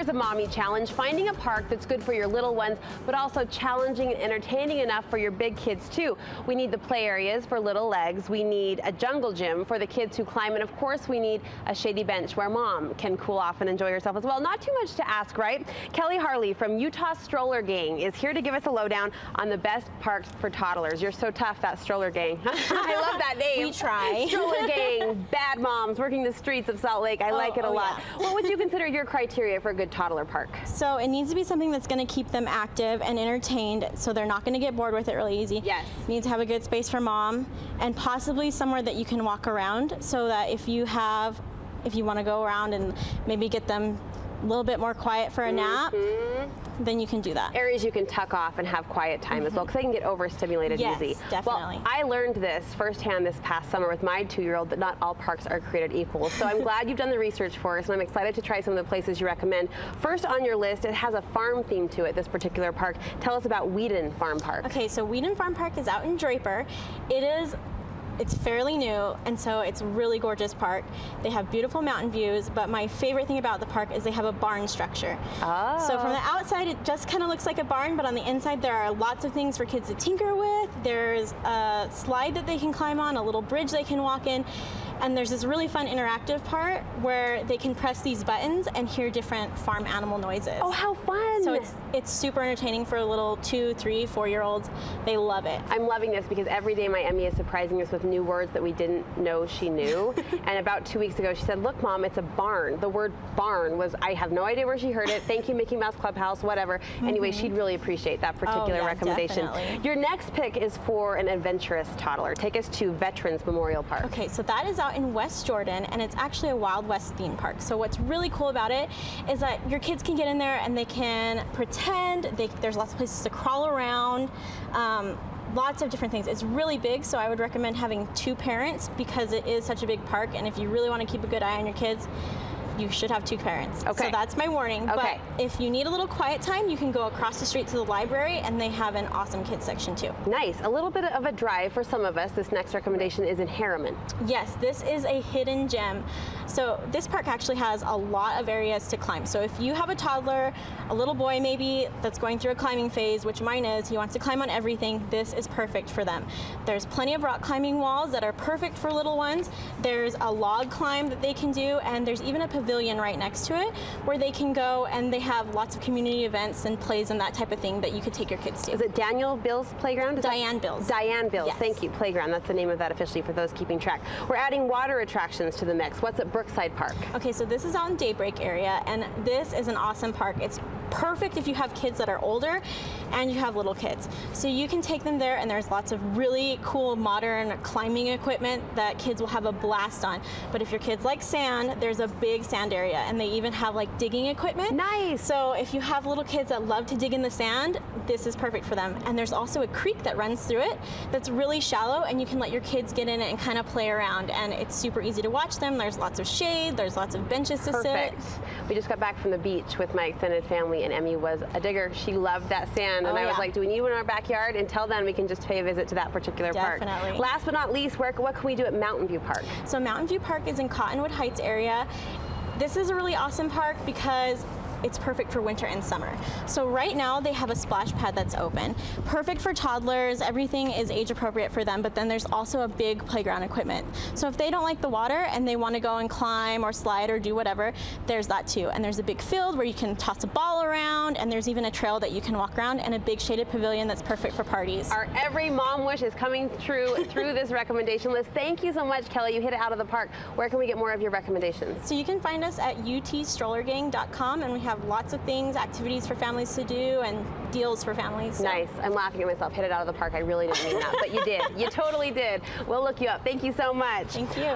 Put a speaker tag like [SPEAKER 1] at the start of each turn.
[SPEAKER 1] Here's a mommy challenge, finding a park that's good for your little ones, but also challenging and entertaining enough for your big kids too. We need the play areas for little legs, we need a jungle gym for the kids who climb, and of course we need a shady bench where mom can cool off and enjoy herself as well. Not too much to ask, right? Kellie Harley from Utah Stroller Gang is here to give us a lowdown on the best parks for toddlers. You're so tough, that Stroller Gang. I love that name.
[SPEAKER 2] We try.
[SPEAKER 1] Stroller Gang, bad moms working the streets of Salt Lake. I like it a lot.
[SPEAKER 2] Yeah.
[SPEAKER 1] What would you consider your criteria for a good toddler park?
[SPEAKER 2] So it needs to be something that's going to keep them active and entertained, so they're not going to get bored with it really easy.
[SPEAKER 1] Yes.
[SPEAKER 2] Needs to have a good space for mom, and possibly somewhere that you can walk around, so that if you want to go around and maybe get them a little bit more quiet for a nap, then you can do that.
[SPEAKER 1] Areas you can tuck off and have quiet time as well, because they can get overstimulated easy.
[SPEAKER 2] Yes, definitely.
[SPEAKER 1] Well, I learned this firsthand this past summer with my 2-year-old, that not all parks are created equal. So I'm glad you've done the research for us, and I'm excited to try some of the places you recommend. First on your list, it has a farm theme to it, this particular park. Tell us about Whedon Farm Park.
[SPEAKER 2] Okay, so Whedon Farm Park is out in Draper. It's fairly new, and so it's a really gorgeous park. They have beautiful mountain views, but my favorite thing about the park is they have a barn structure.
[SPEAKER 1] Oh.
[SPEAKER 2] So from the outside, it just kind of looks like a barn, but on the inside, there are lots of things for kids to tinker with. There's a slide that they can climb on, a little bridge they can walk in, and there's this really fun interactive part where they can press these buttons and hear different farm animal noises.
[SPEAKER 1] Oh, how fun!
[SPEAKER 2] So it's super entertaining for little 2-, 3-, 4-year-olds. They love it.
[SPEAKER 1] I'm loving this because every day my Emmy is surprising us with new words that we didn't know she knew. And about 2 weeks ago she said, look Mom, it's a barn. The word barn was, I have no idea where she heard it. Thank you Mickey Mouse Clubhouse, whatever. Anyway, she'd really appreciate that particular recommendation.
[SPEAKER 2] Definitely.
[SPEAKER 1] Your next pick is for an adventurous toddler. Take us to Veterans Memorial Park.
[SPEAKER 2] Okay, so that is out in West Jordan, and it's actually a Wild West theme park. So what's really cool about it is that your kids can get in there and they can pretend. There's lots of places to crawl around. Lots of different things. It's really big, so I would recommend having 2 parents because it is such a big park, and if you really want to keep a good eye on your kids, you should have 2 parents.
[SPEAKER 1] Okay.
[SPEAKER 2] So that's my warning.
[SPEAKER 1] Okay.
[SPEAKER 2] But if you need a little quiet time, you can go across the street to the library, and they have an awesome kids section too.
[SPEAKER 1] Nice. A little bit of a drive for some of us. This next recommendation is in Harriman.
[SPEAKER 2] Yes, this is a hidden gem. So this park actually has a lot of areas to climb. So if you have a toddler, a little boy maybe, that's going through a climbing phase, which mine is, he wants to climb on everything, this is perfect for them. There's plenty of rock climbing walls that are perfect for little ones. There's a log climb that they can do, and there's even a pavilion right next to it where they can go, and they have lots of community events and plays and that type of thing that you could take your kids to.
[SPEAKER 1] Is it Daniel Bill's Playground?
[SPEAKER 2] Diane Bill's.
[SPEAKER 1] Diane Bill's,
[SPEAKER 2] Yes.
[SPEAKER 1] Thank you. Playground, that's the name of that officially for those keeping track. We're adding water attractions to the mix. What's at Brookside Park?
[SPEAKER 2] Okay, so this is out in Daybreak area, and this is an awesome park. It's perfect if you have kids that are older and you have little kids. So you can take them there, and there's lots of really cool modern climbing equipment that kids will have a blast on. But if your kids like sand, there's a big sand area, and they even have like digging equipment.
[SPEAKER 1] Nice.
[SPEAKER 2] So if you have little kids that love to dig in the sand, this is perfect for them. And there's also a creek that runs through it that's really shallow, and you can let your kids get in it and kind of play around, and it's super easy to watch them. There's lots of shade, there's lots of benches to sit.
[SPEAKER 1] We just got back from the beach with my extended family, and Emmy was a digger. She loved that sand, and I was like, do we need one in our backyard? Until then, we can just pay a visit to that particular park.
[SPEAKER 2] Definitely.
[SPEAKER 1] Last but not least, what can we do at Mountain View Park?
[SPEAKER 2] So Mountain View Park is in Cottonwood Heights area. This is a really awesome park because it's perfect for winter and summer. So right now they have a splash pad that's open. Perfect for toddlers, everything is age appropriate for them, but then there's also a big playground equipment. So if they don't like the water and they want to go and climb or slide or do whatever, there's that too. And there's a big field where you can toss a ball around, and there's even a trail that you can walk around, and a big shaded pavilion that's perfect for parties.
[SPEAKER 1] Our every mom wish is coming true through this recommendation list. Thank you so much, Kellie. You hit it out of the park. Where can we get more of your recommendations?
[SPEAKER 2] So you can find us at utstrollergang.com, and we have lots of things, activities for families to do, and deals for families. So.
[SPEAKER 1] Nice. I'm laughing at myself. Hit it out of the park. I really didn't mean that, but you did. You totally did. We'll look you up. Thank you so much.
[SPEAKER 2] Thank you.